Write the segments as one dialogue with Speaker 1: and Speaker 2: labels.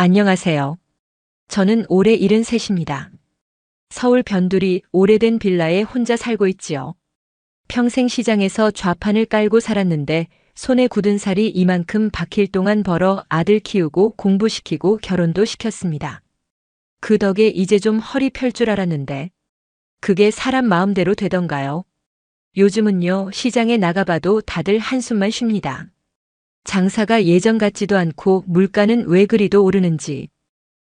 Speaker 1: 안녕하세요. 저는 올해 73입니다. 서울 변두리 오래된 빌라에 혼자 살고 있지요. 평생 시장에서 좌판을 깔고 살았는데 손에 굳은 살이 이만큼 박힐 동안 벌어 아들 키우고 공부시키고 결혼도 시켰습니다. 그 덕에 이제 좀 허리 펼 줄 알았는데 그게 사람 마음대로 되던가요? 요즘은요, 시장에 나가봐도 다들 한숨만 쉽니다. 장사가 예전 같지도 않고 물가는 왜 그리도 오르는지.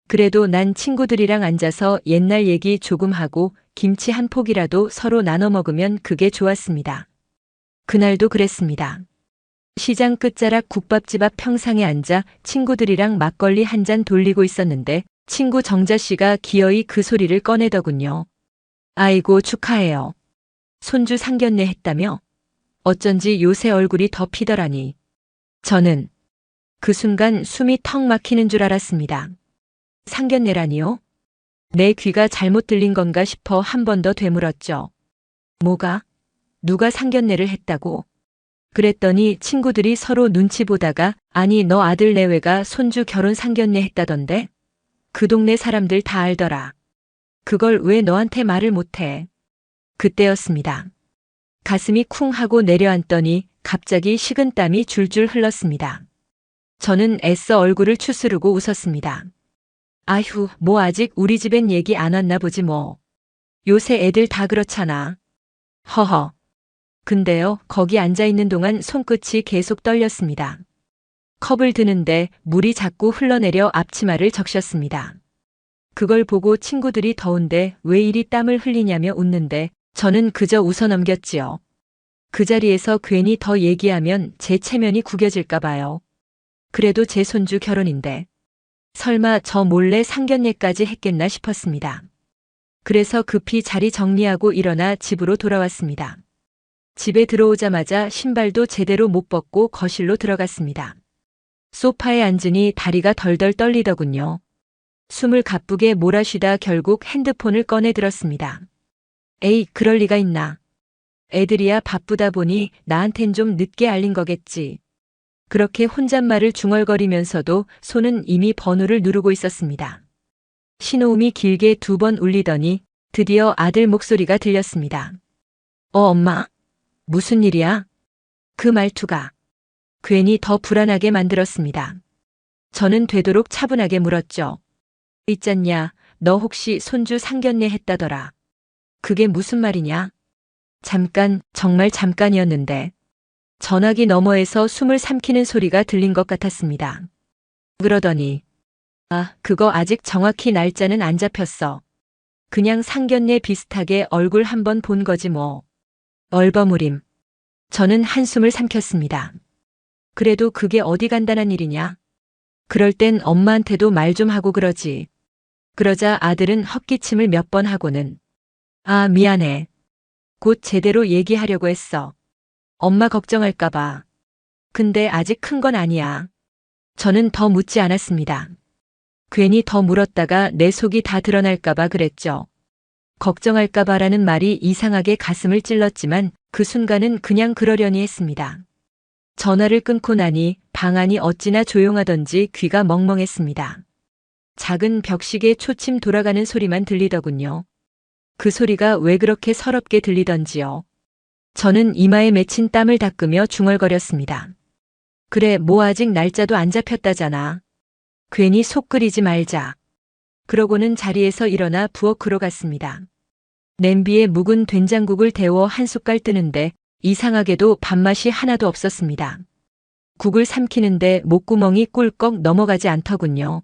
Speaker 1: 그래도 난 친구들이랑 앉아서 옛날 얘기 조금 하고 김치 한 포기라도 서로 나눠 먹으면 그게 좋았습니다. 그날도 그랬습니다. 시장 끝자락 국밥집 앞 평상에 앉아 친구들이랑 막걸리 한 잔 돌리고 있었는데 친구 정자 씨가 기어이 그 소리를 꺼내더군요. 아이고 축하해요. 손주 상견례 했다며? 어쩐지 요새 얼굴이 더 피더라니. 저는 그 순간 숨이 턱 막히는 줄 알았습니다. 상견례라니요? 내 귀가 잘못 들린 건가 싶어 한 번 더 되물었죠. 뭐가? 누가 상견례를 했다고? 그랬더니 친구들이 서로 눈치 보다가 아니 너 아들 내외가 손주 결혼 상견례 했다던데? 그 동네 사람들 다 알더라. 그걸 왜 너한테 말을 못해? 그때였습니다. 가슴이 쿵 하고 내려앉더니 갑자기 식은땀이 줄줄 흘렀습니다. 저는 애써 얼굴을 추스르고 웃었습니다. 아휴, 뭐 아직 우리 집엔 얘기 안 왔나 보지 뭐. 요새 애들 다 그렇잖아. 허허. 근데요, 거기 앉아있는 동안 손끝이 계속 떨렸습니다. 컵을 드는데 물이 자꾸 흘러내려 앞치마를 적셨습니다. 그걸 보고 친구들이 더운데 왜 이리 땀을 흘리냐며 웃는데 저는 그저 웃어 넘겼지요. 그 자리에서 괜히 더 얘기하면 제 체면이 구겨질까 봐요. 그래도 제 손주 결혼인데 설마 저 몰래 상견례까지 했겠나 싶었습니다. 그래서 급히 자리 정리하고 일어나 집으로 돌아왔습니다. 집에 들어오자마자 신발도 제대로 못 벗고 거실로 들어갔습니다. 소파에 앉으니 다리가 덜덜 떨리더군요. 숨을 가쁘게 몰아쉬다 결국 핸드폰을 꺼내 들었습니다. 에이, 그럴 리가 있나. 애들이야 바쁘다 보니 나한텐 좀 늦게 알린 거겠지. 그렇게 혼잣말을 중얼거리면서도 손은 이미 번호를 누르고 있었습니다. 신호음이 길게 2번 울리더니 드디어 아들 목소리가 들렸습니다. 엄마. 무슨 일이야? 그 말투가 괜히 더 불안하게 만들었습니다. 저는 되도록 차분하게 물었죠. 있잖냐, 너 혹시 손주 상견례 했다더라. 그게 무슨 말이냐? 잠깐, 정말 잠깐이었는데 전화기 너머에서 숨을 삼키는 소리가 들린 것 같았습니다. 그러더니 아, 그거 아직 정확히 날짜는 안 잡혔어. 그냥 상견례 비슷하게 얼굴 한번 본 거지 뭐. 얼버무림. 저는 한숨을 삼켰습니다. 그래도 그게 어디 간단한 일이냐? 그럴 땐 엄마한테도 말 좀 하고 그러지. 그러자 아들은 헛기침을 몇 번 하고는 아, 미안해. 곧 제대로 얘기하려고 했어. 엄마 걱정할까 봐. 근데 아직 큰 건 아니야. 저는 더 묻지 않았습니다. 괜히 더 물었다가 내 속이 다 드러날까 봐 그랬죠. 걱정할까 봐라는 말이 이상하게 가슴을 찔렀지만 그 순간은 그냥 그러려니 했습니다. 전화를 끊고 나니 방 안이 어찌나 조용하던지 귀가 멍멍했습니다. 작은 벽시계 초침 돌아가는 소리만 들리더군요. 그 소리가 왜 그렇게 서럽게 들리던지요. 저는 이마에 맺힌 땀을 닦으며 중얼거렸습니다. 그래, 뭐 아직 날짜도 안 잡혔다잖아. 괜히 속 끓이지 말자. 그러고는 자리에서 일어나 부엌으로 갔습니다. 냄비에 묵은 된장국을 데워 한 숟갈 뜨는데 이상하게도 밥맛이 하나도 없었습니다. 국을 삼키는데 목구멍이 꿀꺽 넘어가지 않더군요.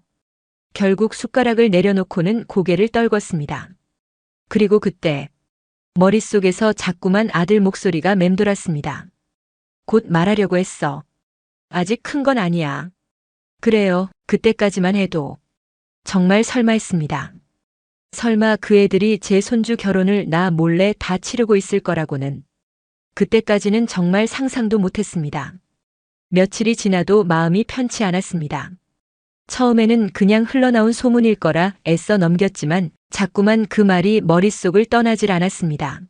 Speaker 1: 결국 숟가락을 내려놓고는 고개를 떨궜습니다. 그리고 그때 머릿속에서 자꾸만 아들 목소리가 맴돌았습니다. 곧 말하려고 했어. 아직 큰 건 아니야. 그래요, 그때까지만 해도. 정말 설마 했습니다. 설마 그 애들이 제 손주 결혼을 나 몰래 다 치르고 있을 거라고는. 그때까지는 정말 상상도 못했습니다. 며칠이 지나도 마음이 편치 않았습니다. 처음에는 그냥 흘러나온 소문일 거라 애써 넘겼지만 자꾸만 그 말이 머릿속을 떠나질 않았습니다.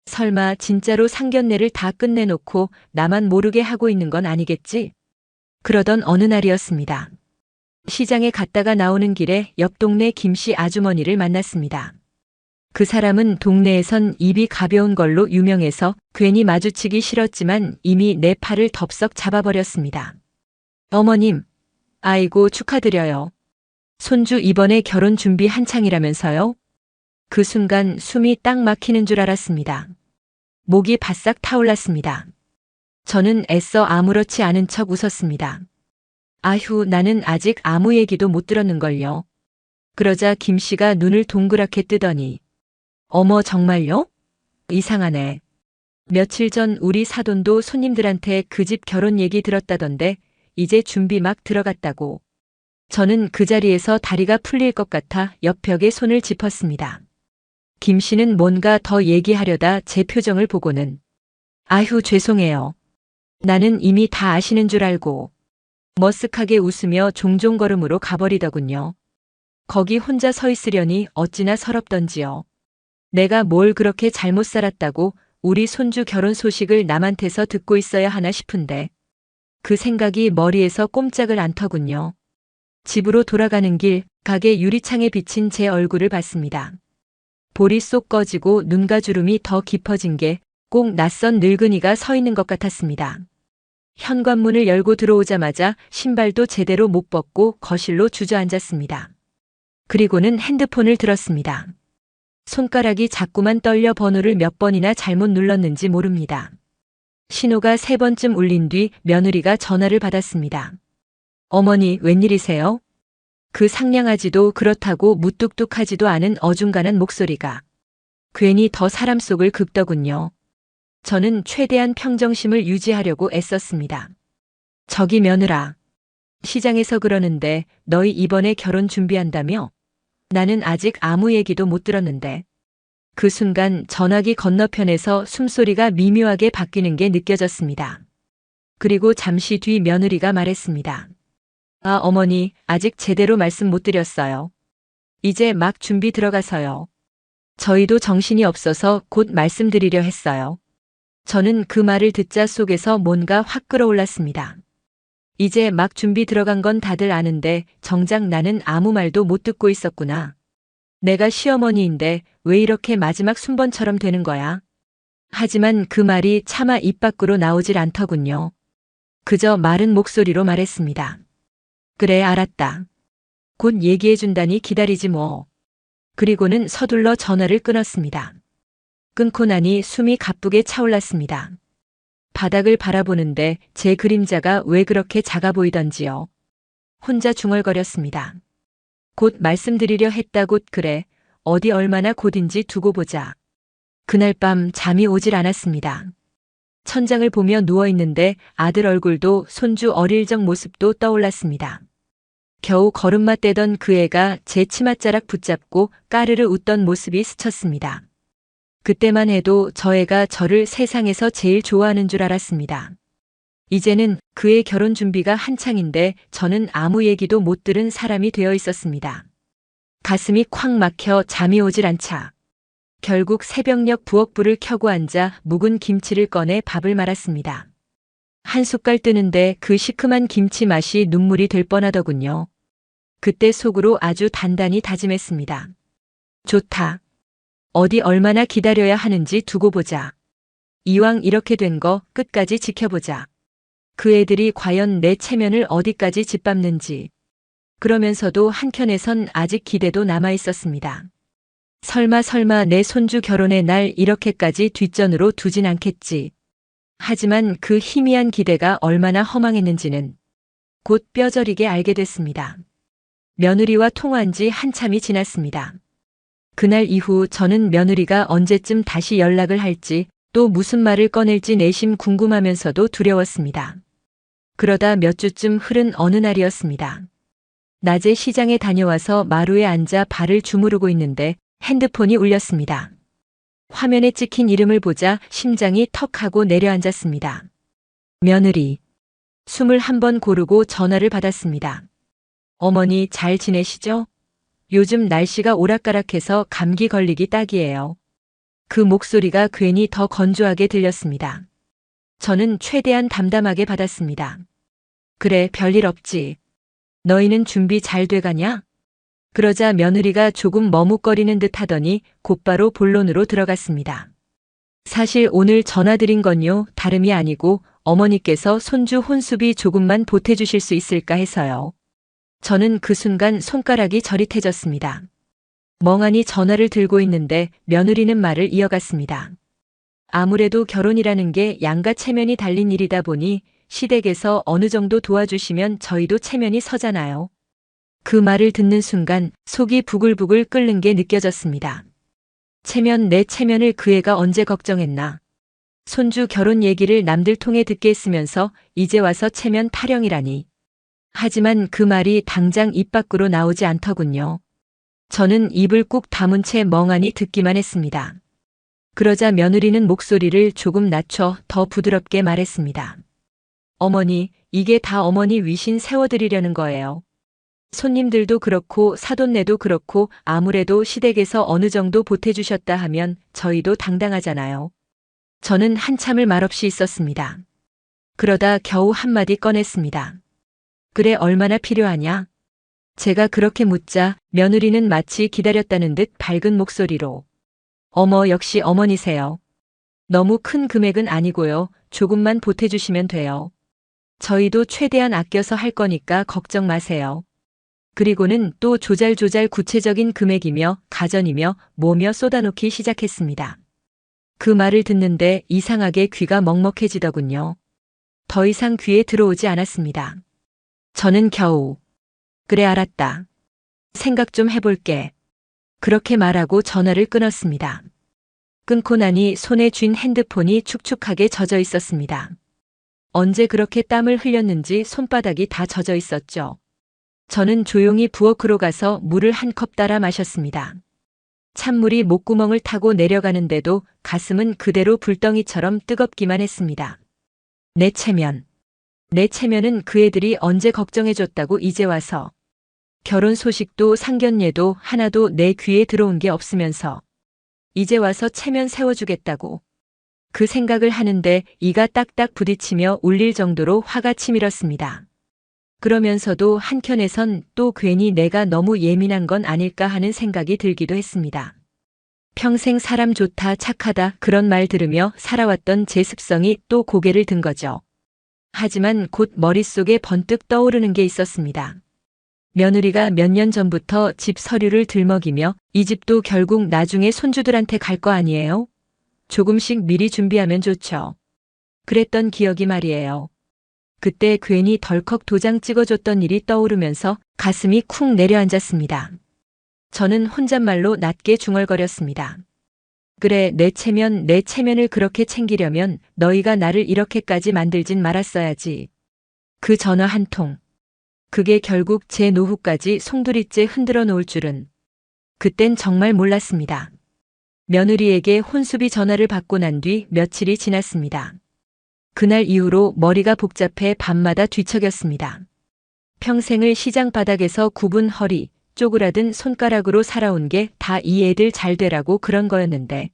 Speaker 1: 설마 진짜로 상견례를 다 끝내놓고 나만 모르게 하고 있는 건 아니겠지? 그러던 어느 날이었습니다. 시장에 갔다가 나오는 길에 옆 동네 김씨 아주머니를 만났습니다. 그 사람은 동네에선 입이 가벼운 걸로 유명해서 괜히 마주치기 싫었지만 이미 내 팔을 덥석 잡아버렸습니다. 어머님, 아이고 축하드려요. 손주 이번에 결혼 준비 한창이라면서요? 그 순간 숨이 딱 막히는 줄 알았습니다. 목이 바싹 타올랐습니다. 저는 애써 아무렇지 않은 척 웃었습니다. 아휴, 나는 아직 아무 얘기도 못 들었는걸요. 그러자 김 씨가 눈을 동그랗게 뜨더니 어머 정말요? 이상하네. 며칠 전 우리 사돈도 손님들한테 그 집 결혼 얘기 들었다던데 이제 준비 막 들어갔다고. 저는 그 자리에서 다리가 풀릴 것 같아 옆 벽에 손을 짚었습니다. 김 씨는 뭔가 더 얘기하려다 제 표정을 보고는 아휴 죄송해요. 나는 이미 다 아시는 줄 알고. 머쓱하게 웃으며 종종 걸음으로 가버리더군요. 거기 혼자 서 있으려니 어찌나 서럽던지요. 내가 뭘 그렇게 잘못 살았다고 우리 손주 결혼 소식을 남한테서 듣고 있어야 하나 싶은데 그 생각이 머리에서 꼼짝을 않더군요. 집으로 돌아가는 길 가게 유리창에 비친 제 얼굴을 봤습니다. 볼이 쏙 꺼지고 눈가 주름이 더 깊어진 게 꼭 낯선 늙은이가 서 있는 것 같았습니다. 현관문을 열고 들어오자마자 신발도 제대로 못 벗고 거실로 주저앉았습니다. 그리고는 핸드폰을 들었습니다. 손가락이 자꾸만 떨려 번호를 몇 번이나 잘못 눌렀는지 모릅니다. 신호가 3번쯤 울린 뒤 며느리가 전화를 받았습니다. 어머니, 웬일이세요? 그 상냥하지도 그렇다고 무뚝뚝하지도 않은 어중간한 목소리가 괜히 더 사람 속을 긁더군요. 저는 최대한 평정심을 유지하려고 애썼습니다. 저기 며느라. 시장에서 그러는데 너희 이번에 결혼 준비한다며? 나는 아직 아무 얘기도 못 들었는데. 그 순간 전화기 건너편에서 숨소리가 미묘하게 바뀌는 게 느껴졌습니다. 그리고 잠시 뒤 며느리가 말했습니다. 아, 어머니, 아직 제대로 말씀 못 드렸어요. 이제 막 준비 들어가서요. 저희도 정신이 없어서 곧 말씀드리려 했어요. 저는 그 말을 듣자 속에서 뭔가 확 끌어올랐습니다. 이제 막 준비 들어간 건 다들 아는데 정작 나는 아무 말도 못 듣고 있었구나. 내가 시어머니인데 왜 이렇게 마지막 순번처럼 되는 거야? 하지만 그 말이 차마 입 밖으로 나오질 않더군요. 그저 마른 목소리로 말했습니다. 그래, 알았다. 곧 얘기해준다니 기다리지 뭐. 그리고는 서둘러 전화를 끊었습니다. 끊고 나니 숨이 가쁘게 차올랐습니다. 바닥을 바라보는데 제 그림자가 왜 그렇게 작아 보이던지요. 혼자 중얼거렸습니다. 곧 말씀드리려 했다. 곧 그래. 어디 얼마나 곧인지 두고 보자. 그날 밤 잠이 오질 않았습니다. 천장을 보며 누워있는데 아들 얼굴도 손주 어릴 적 모습도 떠올랐습니다. 겨우 걸음마 떼던 그 애가 제 치맛자락 붙잡고 까르르 웃던 모습이 스쳤습니다. 그때만 해도 저 애가 저를 세상에서 제일 좋아하는 줄 알았습니다. 이제는 그의 결혼 준비가 한창인데 저는 아무 얘기도 못 들은 사람이 되어 있었습니다. 가슴이 콱 막혀 잠이 오질 않자 결국 새벽녘 부엌불을 켜고 앉아 묵은 김치를 꺼내 밥을 말았습니다. 한 숟갈 뜨는데 그 시큼한 김치 맛이 눈물이 될 뻔하더군요. 그때 속으로 아주 단단히 다짐했습니다. 좋다. 어디 얼마나 기다려야 하는지 두고 보자. 이왕 이렇게 된 거 끝까지 지켜보자. 그 애들이 과연 내 체면을 어디까지 짓밟는지. 그러면서도 한켠에선 아직 기대도 남아 있었습니다. 설마 내 손주 결혼의 날 이렇게까지 뒷전으로 두진 않겠지. 하지만 그 희미한 기대가 얼마나 허망했는지는 곧 뼈저리게 알게 됐습니다. 며느리와 통화한 지 한참이 지났습니다. 그날 이후 저는 며느리가 언제쯤 다시 연락을 할지 또 무슨 말을 꺼낼지 내심 궁금하면서도 두려웠습니다. 그러다 몇 주쯤 흐른 어느 날이었습니다. 낮에 시장에 다녀와서 마루에 앉아 발을 주무르고 있는데 핸드폰이 울렸습니다. 화면에 찍힌 이름을 보자 심장이 턱하고 내려앉았습니다. 며느리. 숨을 한번 고르고 전화를 받았습니다. 어머니 잘 지내시죠? 요즘 날씨가 오락가락해서 감기 걸리기 딱이에요. 그 목소리가 괜히 더 건조하게 들렸습니다. 저는 최대한 담담하게 받았습니다. 그래, 별일 없지. 너희는 준비 잘 돼가냐? 그러자 며느리가 조금 머뭇거리는 듯 하더니 곧바로 본론으로 들어갔습니다. 사실 오늘 전화드린 건요, 다름이 아니고 어머니께서 손주 혼수비 조금만 보태주실 수 있을까 해서요. 저는 그 순간 손가락이 저릿해졌습니다. 멍하니 전화를 들고 있는데 며느리는 말을 이어갔습니다. 아무래도 결혼이라는 게 양가 체면이 달린 일이다 보니 시댁에서 어느 정도 도와주시면 저희도 체면이 서잖아요. 그 말을 듣는 순간 속이 부글부글 끓는 게 느껴졌습니다. 내 체면을 그 애가 언제 걱정했나. 손주 결혼 얘기를 남들 통해 듣게 했으면서 이제 와서 체면 타령이라니. 하지만 그 말이 당장 입 밖으로 나오지 않더군요. 저는 입을 꾹 다문 채 멍하니 듣기만 했습니다. 그러자 며느리는 목소리를 조금 낮춰 더 부드럽게 말했습니다. 어머니, 이게 다 어머니 위신 세워드리려는 거예요. 손님들도 그렇고 사돈네도 그렇고 아무래도 시댁에서 어느 정도 보태주셨다 하면 저희도 당당하잖아요. 저는 한참을 말없이 있었습니다. 그러다 겨우 한마디 꺼냈습니다. 그래, 얼마나 필요하냐? 제가 그렇게 묻자 며느리는 마치 기다렸다는 듯 밝은 목소리로 어머, 역시 어머니세요. 너무 큰 금액은 아니고요. 조금만 보태주시면 돼요. 저희도 최대한 아껴서 할 거니까 걱정 마세요. 그리고는 또 조잘조잘 구체적인 금액이며 가전이며 뭐며 쏟아놓기 시작했습니다. 그 말을 듣는데 이상하게 귀가 먹먹해지더군요. 더 이상 귀에 들어오지 않았습니다. 저는 겨우 그래, 알았다. 생각 좀 해볼게. 그렇게 말하고 전화를 끊었습니다. 끊고 나니 손에 쥔 핸드폰이 축축하게 젖어 있었습니다. 언제 그렇게 땀을 흘렸는지 손바닥이 다 젖어 있었죠. 저는 조용히 부엌으로 가서 물을 한 컵 따라 마셨습니다. 찬물이 목구멍을 타고 내려가는데도 가슴은 그대로 불덩이처럼 뜨겁기만 했습니다. 내 체면은 그 애들이 언제 걱정해줬다고 이제 와서. 결혼 소식도 상견례도 하나도 내 귀에 들어온 게 없으면서 이제 와서 체면 세워주겠다고. 그 생각을 하는데 이가 딱딱 부딪히며 울릴 정도로 화가 치밀었습니다. 그러면서도 한켠에선 또 괜히 내가 너무 예민한 건 아닐까 하는 생각이 들기도 했습니다. 평생 사람 좋다, 착하다 그런 말 들으며 살아왔던 제 습성이 또 고개를 든 거죠. 하지만 곧 머릿속에 번뜩 떠오르는 게 있었습니다. 며느리가 몇 년 전부터 집 서류를 들먹이며 이 집도 결국 나중에 손주들한테 갈 거 아니에요? 조금씩 미리 준비하면 좋죠. 그랬던 기억이 말이에요. 그때 괜히 덜컥 도장 찍어줬던 일이 떠오르면서 가슴이 쿵 내려앉았습니다. 저는 혼잣말로 낮게 중얼거렸습니다. 그래, 내 체면을 그렇게 챙기려면 너희가 나를 이렇게까지 만들진 말았어야지. 그 전화 한 통. 그게 결국 제 노후까지 송두리째 흔들어 놓을 줄은. 그땐 정말 몰랐습니다. 며느리에게 혼수비 전화를 받고 난 뒤 며칠이 지났습니다. 그날 이후로 머리가 복잡해 밤마다 뒤척였습니다. 평생을 시장 바닥에서 굽은 허리, 쪼그라든 손가락으로 살아온 게 다 이 애들 잘 되라고 그런 거였는데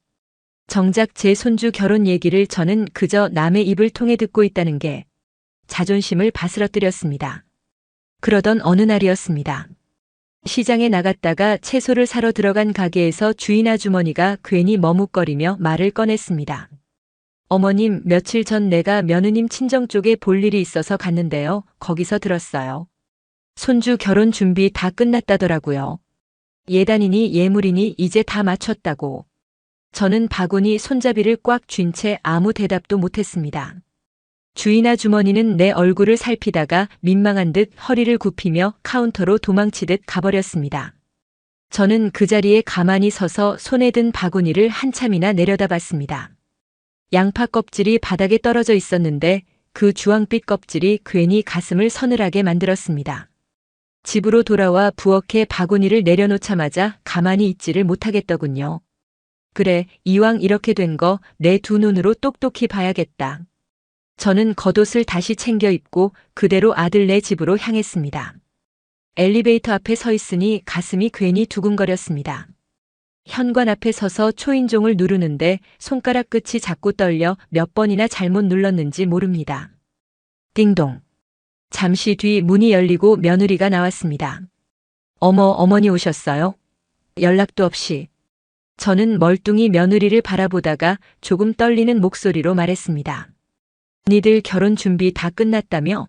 Speaker 1: 정작 제 손주 결혼 얘기를 저는 그저 남의 입을 통해 듣고 있다는 게 자존심을 바스러뜨렸습니다. 그러던 어느 날이었습니다. 시장에 나갔다가 채소를 사러 들어간 가게에서 주인 아주머니가 괜히 머뭇거리며 말을 꺼냈습니다. 어머님, 며칠 전 내가 며느님 친정 쪽에 볼 일이 있어서 갔는데요. 거기서 들었어요. 손주 결혼 준비 다 끝났다더라고요. 예단이니 예물이니 이제 다 마쳤다고. 저는 바구니 손잡이를 꽉 쥔 채 아무 대답도 못했습니다. 주인 아주머니는 내 얼굴을 살피다가 민망한 듯 허리를 굽히며 카운터로 도망치듯 가버렸습니다. 저는 그 자리에 가만히 서서 손에 든 바구니를 한참이나 내려다봤습니다. 양파 껍질이 바닥에 떨어져 있었는데 그 주황빛 껍질이 괜히 가슴을 서늘하게 만들었습니다. 집으로 돌아와 부엌에 바구니를 내려놓자마자 가만히 있지를 못하겠더군요. 그래, 이왕 이렇게 된 거 내 두 눈으로 똑똑히 봐야겠다. 저는 겉옷을 다시 챙겨 입고 그대로 아들네 집으로 향했습니다. 엘리베이터 앞에 서 있으니 가슴이 괜히 두근거렸습니다. 현관 앞에 서서 초인종을 누르는데 손가락 끝이 자꾸 떨려 몇 번이나 잘못 눌렀는지 모릅니다. 띵동. 잠시 뒤 문이 열리고 며느리가 나왔습니다. 어머, 어머니 오셨어요? 연락도 없이. 저는 멀뚱히 며느리를 바라보다가 조금 떨리는 목소리로 말했습니다. 니들 결혼 준비 다 끝났다며?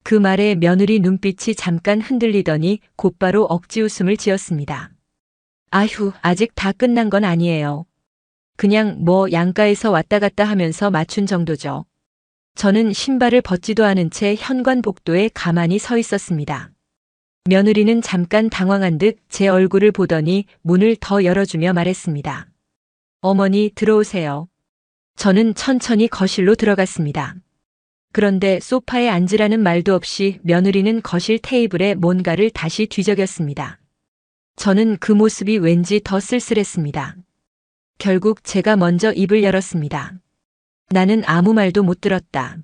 Speaker 1: 그 말에 며느리 눈빛이 잠깐 흔들리더니 곧바로 억지 웃음을 지었습니다. 아휴, 아직 다 끝난 건 아니에요. 그냥 뭐 양가에서 왔다 갔다 하면서 맞춘 정도죠. 저는 신발을 벗지도 않은 채 현관 복도에 가만히 서 있었습니다. 며느리는 잠깐 당황한 듯 제 얼굴을 보더니 문을 더 열어주며 말했습니다. 어머니 들어오세요. 저는 천천히 거실로 들어갔습니다. 그런데 소파에 앉으라는 말도 없이 며느리는 거실 테이블에 뭔가를 다시 뒤적였습니다. 저는 그 모습이 왠지 더 쓸쓸했습니다. 결국 제가 먼저 입을 열었습니다. 나는 아무 말도 못 들었다.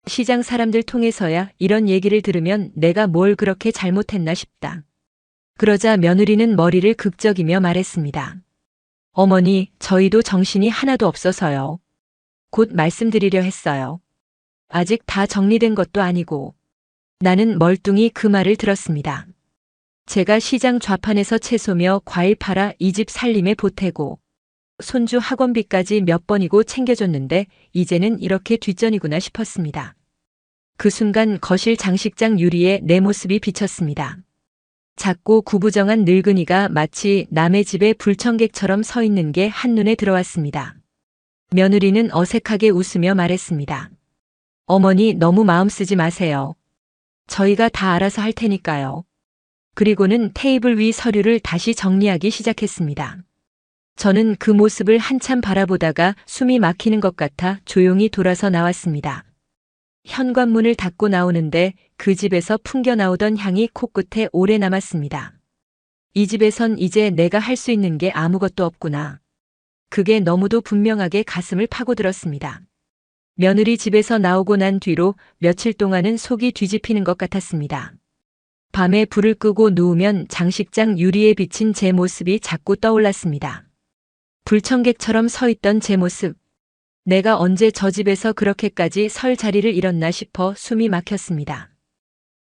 Speaker 1: 시장 사람들 통해서야 이런 얘기를 들으면 내가 뭘 그렇게 잘못했나 싶다. 그러자 며느리는 머리를 극적이며 말했습니다. 어머니, 저희도 정신이 하나도 없어서요. 곧 말씀드리려 했어요. 아직 다 정리된 것도 아니고. 나는 멀뚱히 그 말을 들었습니다. 제가 시장 좌판에서 채소며 과일 팔아 이 집 살림에 보태고 손주 학원비까지 몇 번이고 챙겨줬는데 이제는 이렇게 뒷전이구나 싶었습니다. 그 순간 거실 장식장 유리에 내 모습이 비쳤습니다. 작고 구부정한 늙은이가 마치 남의 집에 불청객처럼 서 있는 게 한눈에 들어왔습니다. 며느리는 어색하게 웃으며 말했습니다. 어머니 너무 마음 쓰지 마세요. 저희가 다 알아서 할 테니까요. 그리고는 테이블 위 서류를 다시 정리하기 시작했습니다. 저는 그 모습을 한참 바라보다가 숨이 막히는 것 같아 조용히 돌아서 나왔습니다. 현관문을 닫고 나오는데 그 집에서 풍겨나오던 향이 코끝에 오래 남았습니다. 이 집에선 이제 내가 할 수 있는 게 아무것도 없구나. 그게 너무도 분명하게 가슴을 파고들었습니다. 며느리 집에서 나오고 난 뒤로 며칠 동안은 속이 뒤집히는 것 같았습니다. 밤에 불을 끄고 누우면 장식장 유리에 비친 제 모습이 자꾸 떠올랐습니다. 불청객처럼 서 있던 제 모습. 내가 언제 저 집에서 그렇게까지 설 자리를 잃었나 싶어 숨이 막혔습니다.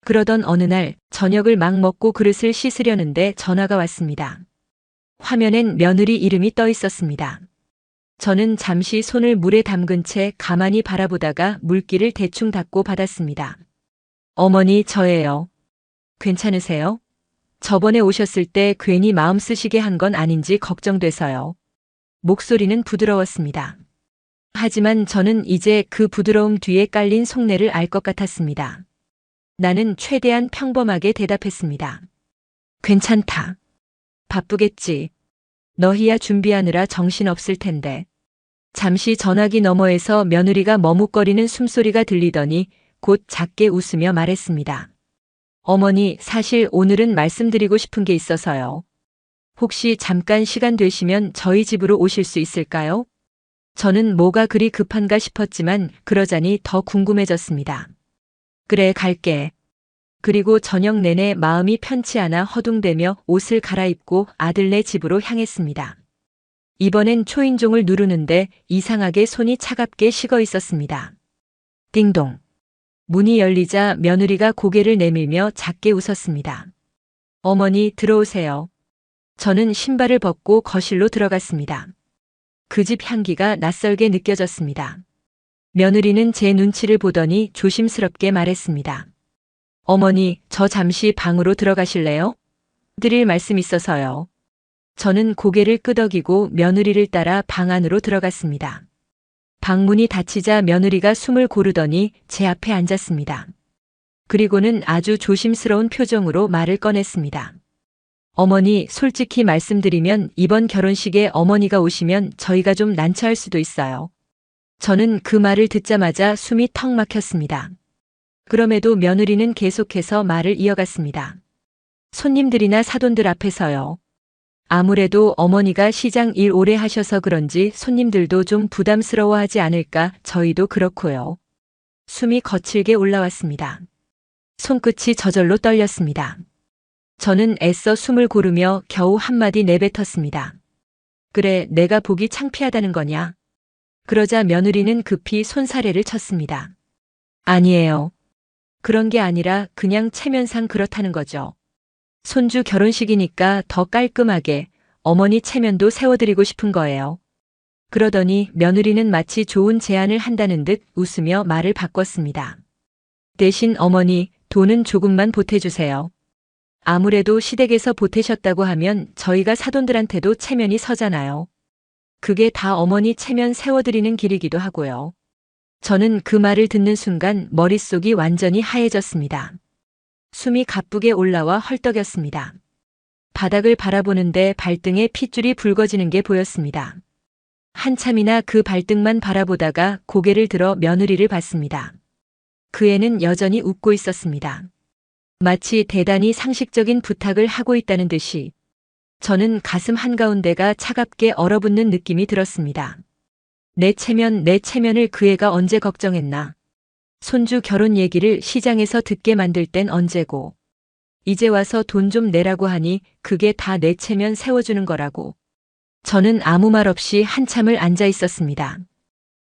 Speaker 1: 그러던 어느 날 저녁을 막 먹고 그릇을 씻으려는데 전화가 왔습니다. 화면엔 며느리 이름이 떠 있었습니다. 저는 잠시 손을 물에 담근 채 가만히 바라보다가 물기를 대충 닦고 받았습니다. 어머니, 저예요. 괜찮으세요? 저번에 오셨을 때 괜히 마음 쓰시게 한 건 아닌지 걱정돼서요. 목소리는 부드러웠습니다. 하지만 저는 이제 그 부드러움 뒤에 깔린 속내를 알 것 같았습니다. 나는 최대한 평범하게 대답했습니다. 괜찮다. 바쁘겠지. 너희야 준비하느라 정신없을 텐데. 잠시 전화기 너머에서 며느리가 머뭇거리는 숨소리가 들리더니 곧 작게 웃으며 말했습니다. 어머니, 사실 오늘은 말씀드리고 싶은 게 있어서요. 혹시 잠깐 시간 되시면 저희 집으로 오실 수 있을까요? 저는 뭐가 그리 급한가 싶었지만 그러자니 더 궁금해졌습니다. 그래, 갈게. 그리고 저녁 내내 마음이 편치 않아 허둥대며 옷을 갈아입고 아들네 집으로 향했습니다. 이번엔 초인종을 누르는데 이상하게 손이 차갑게 식어 있었습니다. 띵동. 문이 열리자 며느리가 고개를 내밀며 작게 웃었습니다. 어머니, 들어오세요. 저는 신발을 벗고 거실로 들어갔습니다. 그 집 향기가 낯설게 느껴졌습니다. 며느리는 제 눈치를 보더니 조심스럽게 말했습니다. 어머니, 저 잠시 방으로 들어가실래요? 드릴 말씀 있어서요. 저는 고개를 끄덕이고 며느리를 따라 방 안으로 들어갔습니다. 방문이 닫히자 며느리가 숨을 고르더니 제 앞에 앉았습니다. 그리고는 아주 조심스러운 표정으로 말을 꺼냈습니다. 어머니, 솔직히 말씀드리면 이번 결혼식에 어머니가 오시면 저희가 좀 난처할 수도 있어요. 저는 그 말을 듣자마자 숨이 턱 막혔습니다. 그럼에도 며느리는 계속해서 말을 이어갔습니다. 손님들이나 사돈들 앞에서요. 아무래도 어머니가 시장 일 오래 하셔서 그런지 손님들도 좀 부담스러워하지 않을까, 저희도 그렇고요. 숨이 거칠게 올라왔습니다. 손끝이 저절로 떨렸습니다. 저는 애써 숨을 고르며 겨우 한마디 내뱉었습니다. 그래, 내가 보기 창피하다는 거냐? 그러자 며느리는 급히 손사래를 쳤습니다. 아니에요. 그런 게 아니라 그냥 체면상 그렇다는 거죠. 손주 결혼식이니까 더 깔끔하게 어머니 체면도 세워드리고 싶은 거예요. 그러더니 며느리는 마치 좋은 제안을 한다는 듯 웃으며 말을 바꿨습니다. 대신 어머니, 돈은 조금만 보태주세요. 아무래도 시댁에서 보태셨다고 하면 저희가 사돈들한테도 체면이 서잖아요. 그게 다 어머니 체면 세워드리는 길이기도 하고요. 저는 그 말을 듣는 순간 머릿속이 완전히 하얘졌습니다. 숨이 가쁘게 올라와 헐떡였습니다. 바닥을 바라보는데 발등에 핏줄이 붉어지는 게 보였습니다. 한참이나 그 발등만 바라보다가 고개를 들어 며느리를 봤습니다. 그 애는 여전히 웃고 있었습니다. 마치 대단히 상식적인 부탁을 하고 있다는 듯이 저는 가슴 한가운데가 차갑게 얼어붙는 느낌이 들었습니다. 내 체면을 그 애가 언제 걱정했나. 손주 결혼 얘기를 시장에서 듣게 만들 땐 언제고. 이제 와서 돈 좀 내라고 하니 그게 다 내 체면 세워주는 거라고. 저는 아무 말 없이 한참을 앉아 있었습니다.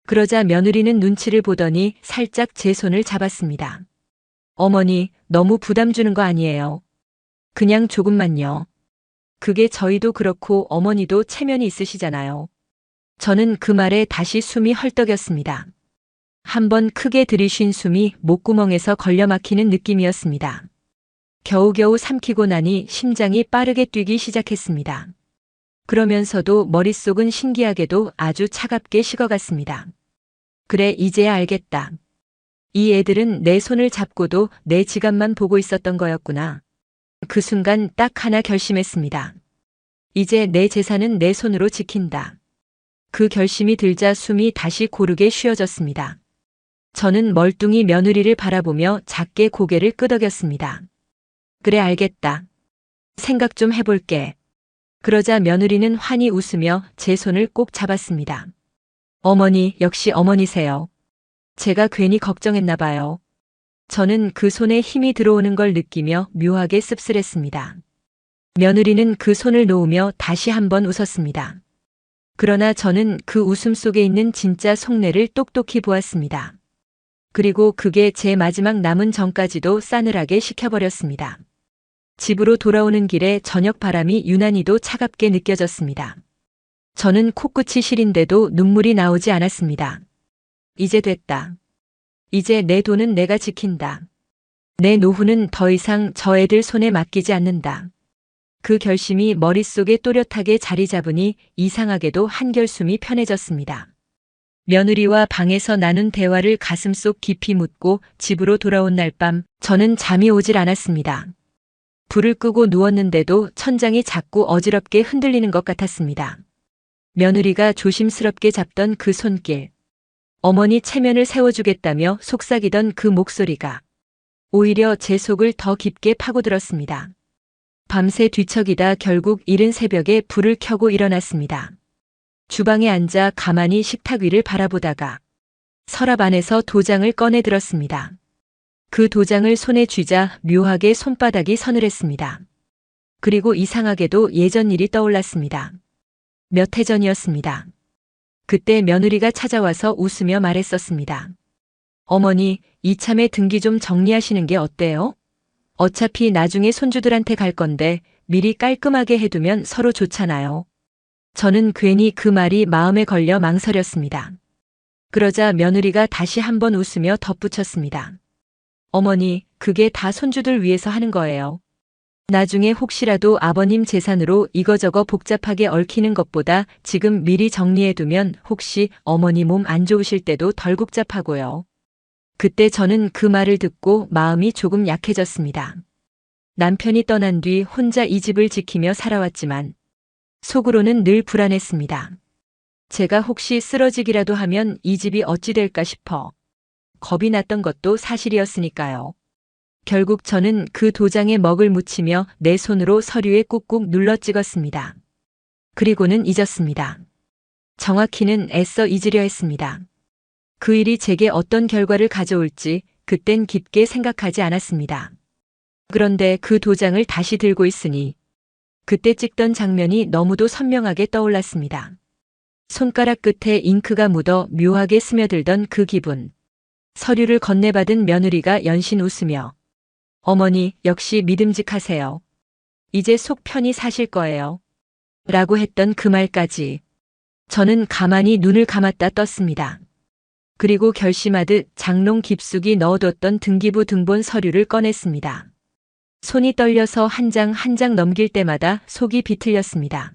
Speaker 1: 그러자 며느리는 눈치를 보더니 살짝 제 손을 잡았습니다. 어머니, 너무 부담 주는 거 아니에요. 그냥 조금만요. 그게 저희도 그렇고 어머니도 체면이 있으시잖아요. 저는 그 말에 다시 숨이 헐떡였습니다. 한번 크게 들이쉰 숨이 목구멍에서 걸려 막히는 느낌이었습니다. 겨우겨우 삼키고 나니 심장이 빠르게 뛰기 시작했습니다. 그러면서도 머릿속은 신기하게도 아주 차갑게 식어갔습니다. 그래, 이제야 알겠다. 이 애들은 내 손을 잡고도 내 지갑만 보고 있었던 거였구나. 그 순간 딱 하나 결심했습니다. 이제 내 재산은 내 손으로 지킨다. 그 결심이 들자 숨이 다시 고르게 쉬어졌습니다. 저는 멀뚱히 며느리를 바라보며 작게 고개를 끄덕였습니다. 그래, 알겠다. 생각 좀 해볼게. 그러자 며느리는 환히 웃으며 제 손을 꼭 잡았습니다. 어머니, 역시 어머니세요. 제가 괜히 걱정했나 봐요. 저는 그 손에 힘이 들어오는 걸 느끼며 묘하게 씁쓸했습니다. 며느리는 그 손을 놓으며 다시 한번 웃었습니다. 그러나 저는 그 웃음 속에 있는 진짜 속내를 똑똑히 보았습니다. 그리고 그게 제 마지막 남은 정까지도 싸늘하게 식혀버렸습니다. 집으로 돌아오는 길에 저녁 바람이 유난히도 차갑게 느껴졌습니다. 저는 코끝이 시린데도 눈물이 나오지 않았습니다. 이제 됐다. 이제 내 돈은 내가 지킨다. 내 노후는 더 이상 저 애들 손에 맡기지 않는다. 그 결심이 머릿속에 또렷하게 자리 잡으니 이상하게도 한결 숨이 편해졌습니다. 며느리와 방에서 나눈 대화를 가슴속 깊이 묻고 집으로 돌아온 날 밤 저는 잠이 오질 않았습니다. 불을 끄고 누웠는데도 천장이 자꾸 어지럽게 흔들리는 것 같았습니다. 며느리가 조심스럽게 잡던 그 손길, 어머니 체면을 세워주겠다며 속삭이던 그 목소리가 오히려 제 속을 더 깊게 파고들었습니다. 밤새 뒤척이다 결국 이른 새벽에 불을 켜고 일어났습니다. 주방에 앉아 가만히 식탁 위를 바라보다가 서랍 안에서 도장을 꺼내 들었습니다. 그 도장을 손에 쥐자 묘하게 손바닥이 서늘했습니다. 그리고 이상하게도 예전 일이 떠올랐습니다. 몇 해 전이었습니다. 그때 며느리가 찾아와서 웃으며 말했었습니다. 어머니, 이참에 등기 좀 정리하시는 게 어때요? 어차피 나중에 손주들한테 갈 건데 미리 깔끔하게 해두면 서로 좋잖아요. 저는 괜히 그 말이 마음에 걸려 망설였습니다. 그러자 며느리가 다시 한번 웃으며 덧붙였습니다. 어머니, 그게 다 손주들 위해서 하는 거예요. 나중에 혹시라도 아버님 재산으로 이거저거 복잡하게 얽히는 것보다 지금 미리 정리해두면 혹시 어머니 몸 안 좋으실 때도 덜 복잡하고요. 그때 저는 그 말을 듣고 마음이 조금 약해졌습니다. 남편이 떠난 뒤 혼자 이 집을 지키며 살아왔지만 속으로는 늘 불안했습니다. 제가 혹시 쓰러지기라도 하면 이 집이 어찌 될까 싶어 겁이 났던 것도 사실이었으니까요. 결국 저는 그 도장에 먹을 묻히며 내 손으로 서류에 꾹꾹 눌러 찍었습니다. 그리고는 잊었습니다. 정확히는 애써 잊으려 했습니다. 그 일이 제게 어떤 결과를 가져올지 그땐 깊게 생각하지 않았습니다. 그런데 그 도장을 다시 들고 있으니 그때 찍던 장면이 너무도 선명하게 떠올랐습니다. 손가락 끝에 잉크가 묻어 묘하게 스며들던 그 기분. 서류를 건네받은 며느리가 연신 웃으며 어머니 역시 믿음직하세요. 이제 속 편히 사실 거예요. 라고 했던 그 말까지 저는 가만히 눈을 감았다 떴습니다. 그리고 결심하듯 장롱 깊숙이 넣어뒀던 등기부 등본 서류를 꺼냈습니다. 손이 떨려서 한 장 한 장 넘길 때마다 속이 비틀렸습니다.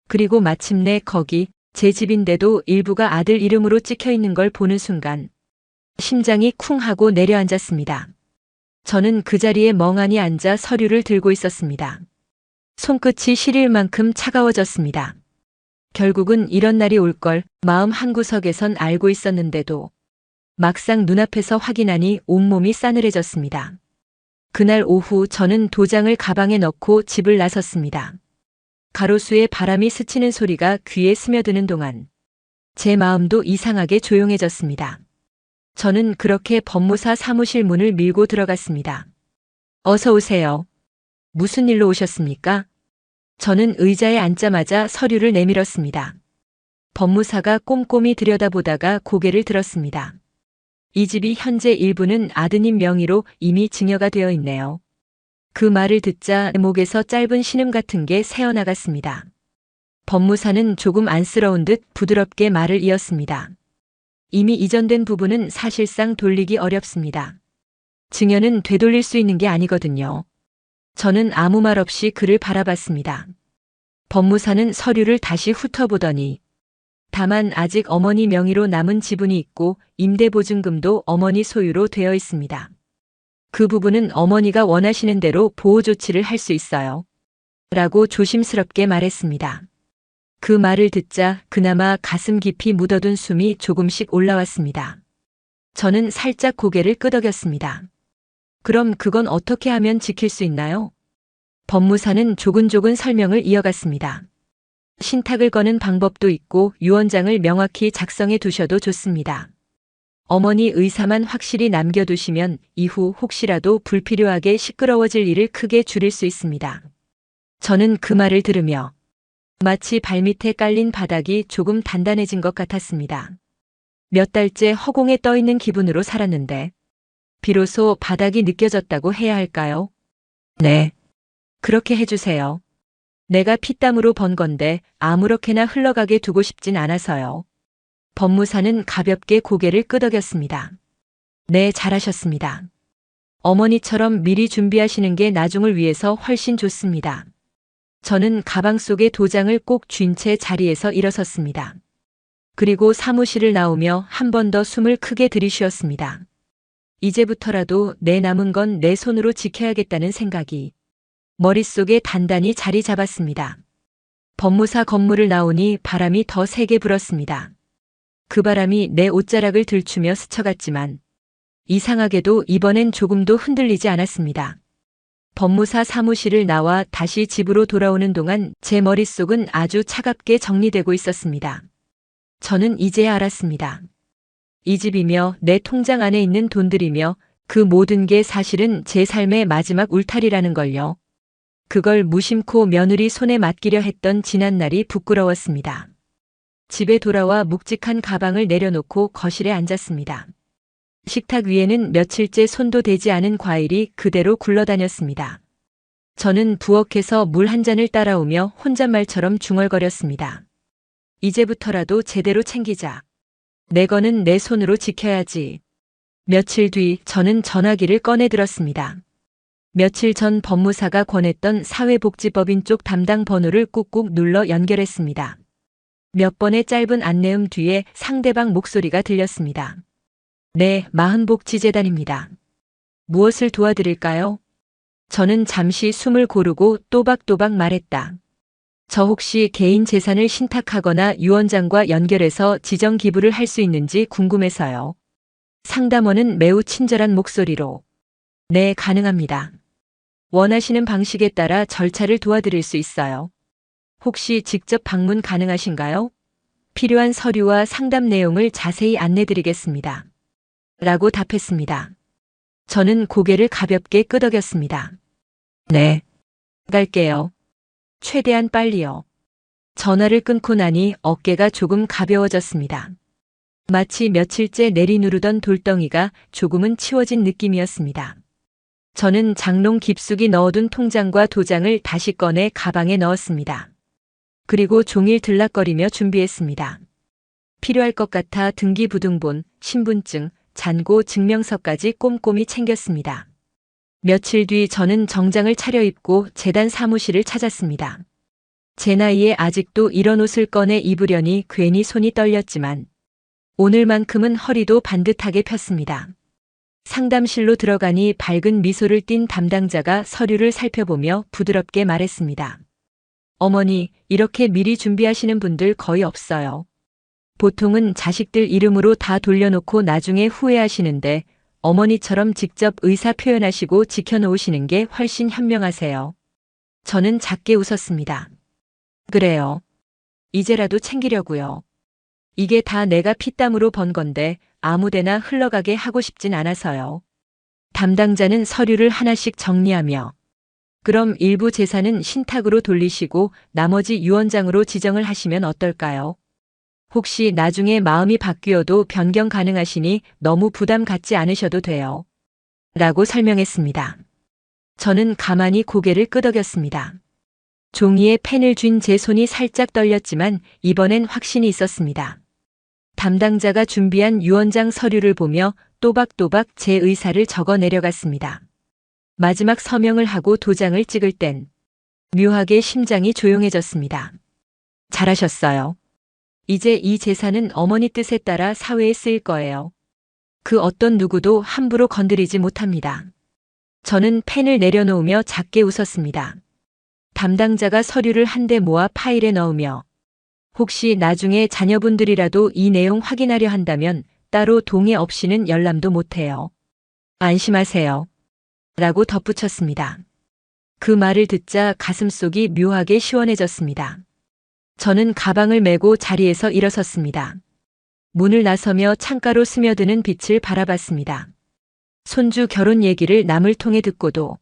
Speaker 1: 그리고 마침내 거기 제 집인데도 일부가 아들 이름으로 찍혀 있는 걸 보는 순간 심장이 쿵 하고 내려앉았습니다. 저는 그 자리에 멍하니 앉아 서류를 들고 있었습니다. 손끝이 시릴 만큼 차가워졌습니다. 결국은 이런 날이 올 걸 마음 한구석에선 알고 있었는데도 막상 눈앞에서 확인하니 온몸이 싸늘해졌습니다. 그날 오후 저는 도장을 가방에 넣고 집을 나섰습니다. 가로수에 바람이 스치는 소리가 귀에 스며드는 동안 제 마음도 이상하게 조용해졌습니다. 저는 그렇게 법무사 사무실 문을 밀고 들어갔습니다. 어서 오세요. 무슨 일로 오셨습니까? 저는 의자에 앉자마자 서류를 내밀었습니다. 법무사가 꼼꼼히 들여다보다가 고개를 들었습니다. 이 집이 현재 일부는 아드님 명의로 이미 증여가 되어 있네요. 그 말을 듣자 목에서 짧은 신음 같은 게 새어나갔습니다. 법무사는 조금 안쓰러운 듯 부드럽게 말을 이었습니다. 이미 이전된 부분은 사실상 돌리기 어렵습니다. 증여는 되돌릴 수 있는 게 아니거든요. 저는 아무 말 없이 그를 바라봤습니다. 법무사는 서류를 다시 훑어보더니 다만 아직 어머니 명의로 남은 지분이 있고 임대보증금도 어머니 소유로 되어 있습니다. 그 부분은 어머니가 원하시는 대로 보호 조치를 할 수 있어요. 라고 조심스럽게 말했습니다. 그 말을 듣자 그나마 가슴 깊이 묻어둔 숨이 조금씩 올라왔습니다. 저는 살짝 고개를 끄덕였습니다. 그럼 그건 어떻게 하면 지킬 수 있나요? 법무사는 조근조근 설명을 이어갔습니다. 신탁을 거는 방법도 있고 유언장을 명확히 작성해 두셔도 좋습니다. 어머니 의사만 확실히 남겨두시면 이후 혹시라도 불필요하게 시끄러워질 일을 크게 줄일 수 있습니다. 저는 그 말을 들으며 마치 발밑에 깔린 바닥이 조금 단단해진 것 같았습니다. 몇 달째 허공에 떠 있는 기분으로 살았는데 비로소 바닥이 느껴졌다고 해야 할까요? 네. 그렇게 해주세요. 내가 피땀으로 번 건데 아무렇게나 흘러가게 두고 싶진 않아서요. 법무사는 가볍게 고개를 끄덕였습니다. 네, 잘하셨습니다. 어머니처럼 미리 준비하시는 게 나중을 위해서 훨씬 좋습니다. 저는 가방 속에 도장을 꼭 쥔 채 자리에서 일어섰습니다. 그리고 사무실을 나오며 한 번 더 숨을 크게 들이쉬었습니다. 이제부터라도 내 남은 건 내 손으로 지켜야겠다는 생각이 머릿속에 단단히 자리 잡았습니다. 법무사 건물을 나오니 바람이 더 세게 불었습니다. 그 바람이 내 옷자락을 들추며 스쳐갔지만 이상하게도 이번엔 조금도 흔들리지 않았습니다. 법무사 사무실을 나와 다시 집으로 돌아오는 동안 제 머릿속은 아주 차갑게 정리되고 있었습니다. 저는 이제야 알았습니다. 이 집이며 내 통장 안에 있는 돈들이며 그 모든 게 사실은 제 삶의 마지막 울타리라는 걸요. 그걸 무심코 며느리 손에 맡기려 했던 지난날이 부끄러웠습니다. 집에 돌아와 묵직한 가방을 내려놓고 거실에 앉았습니다. 식탁 위에는 며칠째 손도 대지 않은 과일이 그대로 굴러다녔습니다. 저는 부엌에서 물 한 잔을 따라오며 혼잣말처럼 중얼거렸습니다. 이제부터라도 제대로 챙기자. 내 거는 내 손으로 지켜야지. 며칠 뒤 저는 전화기를 꺼내 들었습니다. 며칠 전 법무사가 권했던 사회복지법인 쪽 담당 번호를 꾹꾹 눌러 연결했습니다. 몇 번의 짧은 안내음 뒤에 상대방 목소리가 들렸습니다. 네, 마흔복지재단입니다. 무엇을 도와드릴까요? 저는 잠시 숨을 고르고 또박또박 말했다. 저 혹시 개인 재산을 신탁하거나 유언장과 연결해서 지정 기부를 할 수 있는지 궁금해서요. 상담원은 매우 친절한 목소리로 네, 가능합니다. 원하시는 방식에 따라 절차를 도와드릴 수 있어요. 혹시 직접 방문 가능하신가요? 필요한 서류와 상담 내용을 자세히 안내드리겠습니다. 라고 답했습니다. 저는 고개를 가볍게 끄덕였습니다. 네. 갈게요. 최대한 빨리요. 전화를 끊고 나니 어깨가 조금 가벼워졌습니다. 마치 며칠째 내리누르던 돌덩이가 조금은 치워진 느낌이었습니다. 저는 장롱 깊숙이 넣어둔 통장과 도장을 다시 꺼내 가방에 넣었습니다. 그리고 종일 들락거리며 준비했습니다. 필요할 것 같아 등기부등본, 신분증, 잔고 증명서까지 꼼꼼히 챙겼습니다. 며칠 뒤 저는 정장을 차려입고 재단 사무실을 찾았습니다. 제 나이에 아직도 이런 옷을 꺼내 입으려니 괜히 손이 떨렸지만 오늘만큼은 허리도 반듯하게 폈습니다. 상담실로 들어가니 밝은 미소를 띤 담당자가 서류를 살펴보며 부드럽게 말했습니다. 어머니, 이렇게 미리 준비하시는 분들 거의 없어요. 보통은 자식들 이름으로 다 돌려놓고 나중에 후회하시는데 어머니처럼 직접 의사 표현하시고 지켜놓으시는 게 훨씬 현명하세요. 저는 작게 웃었습니다. 그래요. 이제라도 챙기려고요. 이게 다 내가 피땀으로 번 건데 아무데나 흘러가게 하고 싶진 않아서요. 담당자는 서류를 하나씩 정리하며 그럼 일부 재산은 신탁으로 돌리시고 나머지 유언장으로 지정을 하시면 어떨까요? 혹시 나중에 마음이 바뀌어도 변경 가능하시니 너무 부담 갖지 않으셔도 돼요. 라고 설명했습니다. 저는 가만히 고개를 끄덕였습니다. 종이에 펜을 쥔 제 손이 살짝 떨렸지만 이번엔 확신이 있었습니다. 담당자가 준비한 유언장 서류를 보며 또박또박 제 의사를 적어 내려갔습니다. 마지막 서명을 하고 도장을 찍을 땐 묘하게 심장이 조용해졌습니다. 잘하셨어요. 이제 이 재산은 어머니 뜻에 따라 사회에 쓰일 거예요. 그 어떤 누구도 함부로 건드리지 못합니다. 저는 펜을 내려놓으며 작게 웃었습니다. 담당자가 서류를 한데 모아 파일에 넣으며 혹시 나중에 자녀분들이라도 이 내용 확인하려 한다면 따로 동의 없이는 열람도 못해요. 안심하세요. 라고 덧붙였습니다. 그 말을 듣자 가슴속이 묘하게 시원해졌습니다. 저는 가방을 메고 자리에서 일어섰습니다. 문을 나서며 창가로 스며드는 빛을 바라봤습니다. 손주 결혼 얘기를 남을 통해 듣고도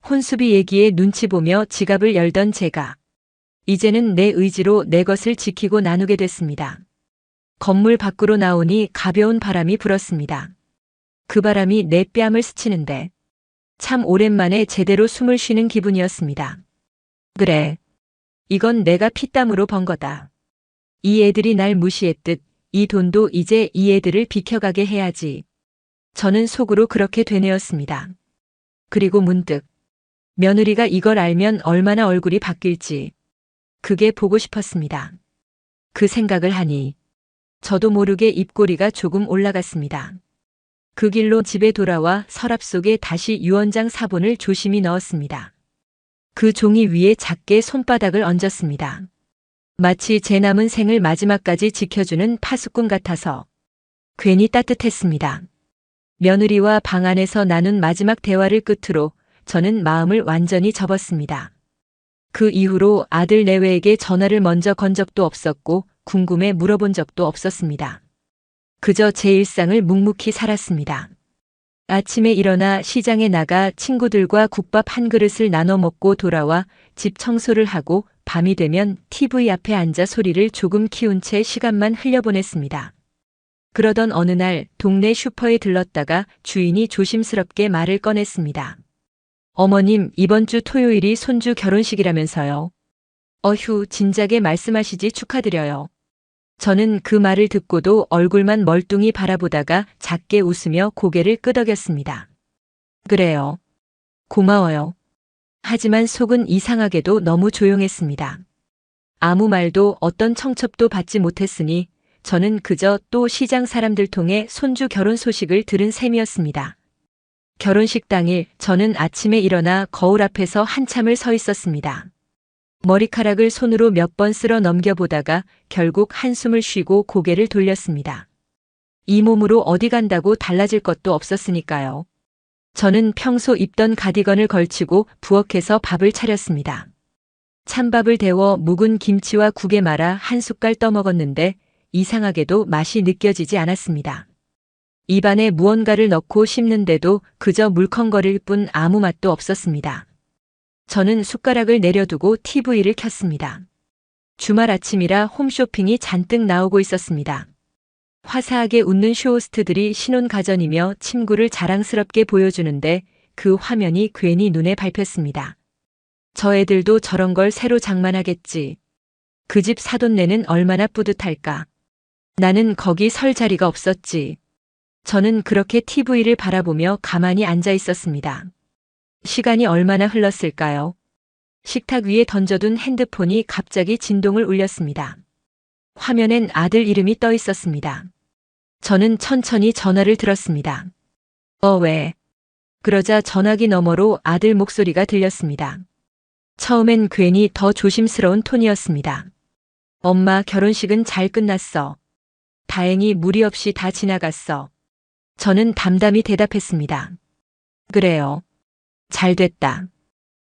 Speaker 1: 혼수비 얘기에 눈치 보며 지갑을 열던 제가 이제는 내 의지로 내 것을 지키고 나누게 됐습니다. 건물 밖으로 나오니 가벼운 바람이 불었습니다. 그 바람이 내 뺨을 스치는데 참 오랜만에 제대로 숨을 쉬는 기분이었습니다. 그래. 이건 내가 피땀으로 번 거다. 이 애들이 날 무시했듯 이 돈도 이제 이 애들을 비켜가게 해야지. 저는 속으로 그렇게 되뇌었습니다. 그리고 문득 며느리가 이걸 알면 얼마나 얼굴이 바뀔지 그게 보고 싶었습니다. 그 생각을 하니 저도 모르게 입꼬리가 조금 올라갔습니다. 그 길로 집에 돌아와 서랍 속에 다시 유언장 사본을 조심히 넣었습니다. 그 종이 위에 작게 손바닥을 얹었습니다. 마치 제 남은 생을 마지막까지 지켜주는 파수꾼 같아서 괜히 따뜻했습니다. 며느리와 방 안에서 나눈 마지막 대화를 끝으로 저는 마음을 완전히 접었습니다. 그 이후로 아들 내외에게 전화를 먼저 건 적도 없었고 궁금해 물어본 적도 없었습니다. 그저 제 일상을 묵묵히 살았습니다. 아침에 일어나 시장에 나가 친구들과 국밥 한 그릇을 나눠 먹고 돌아와 집 청소를 하고 밤이 되면 TV 앞에 앉아 소리를 조금 키운 채 시간만 흘려보냈습니다. 그러던 어느 날 동네 슈퍼에 들렀다가 주인이 조심스럽게 말을 꺼냈습니다. 어머님, 이번 주 토요일이 손주 결혼식이라면서요. 어휴, 진작에 말씀하시지 축하드려요. 저는 그 말을 듣고도 얼굴만 멀뚱히 바라보다가 작게 웃으며 고개를 끄덕였습니다. 그래요. 고마워요. 하지만 속은 이상하게도 너무 조용했습니다. 아무 말도 어떤 청첩도 받지 못했으니 저는 그저 또 시장 사람들 통해 손주 결혼 소식을 들은 셈이었습니다. 결혼식 당일 저는 아침에 일어나 거울 앞에서 한참을 서 있었습니다. 머리카락을 손으로 몇 번 쓸어 넘겨보다가 결국 한숨을 쉬고 고개를 돌렸습니다. 이 몸으로 어디 간다고 달라질 것도 없었으니까요. 저는 평소 입던 가디건을 걸치고 부엌에서 밥을 차렸습니다. 찬밥을 데워 묵은 김치와 국에 말아 한 숟갈 떠먹었는데 이상하게도 맛이 느껴지지 않았습니다. 입안에 무언가를 넣고 씹는데도 그저 물컹거릴 뿐 아무 맛도 없었습니다. 저는 숟가락을 내려두고 TV를 켰습니다. 주말 아침이라 홈쇼핑이 잔뜩 나오고 있었습니다. 화사하게 웃는 쇼호스트들이 신혼가전이며 친구를 자랑스럽게 보여주는데 그 화면이 괜히 눈에 밟혔습니다. 저 애들도 저런 걸 새로 장만하겠지. 그 집 사돈네는 얼마나 뿌듯할까. 나는 거기 설 자리가 없었지. 저는 그렇게 TV를 바라보며 가만히 앉아 있었습니다. 시간이 얼마나 흘렀을까요? 식탁 위에 던져둔 핸드폰이 갑자기 진동을 울렸습니다. 화면엔 아들 이름이 떠 있었습니다. 저는 천천히 전화를 들었습니다. 왜? 그러자 전화기 너머로 아들 목소리가 들렸습니다. 처음엔 괜히 더 조심스러운 톤이었습니다. 엄마, 결혼식은 잘 끝났어. 다행히 무리 없이 다 지나갔어. 저는 담담히 대답했습니다. 그래요. 잘 됐다.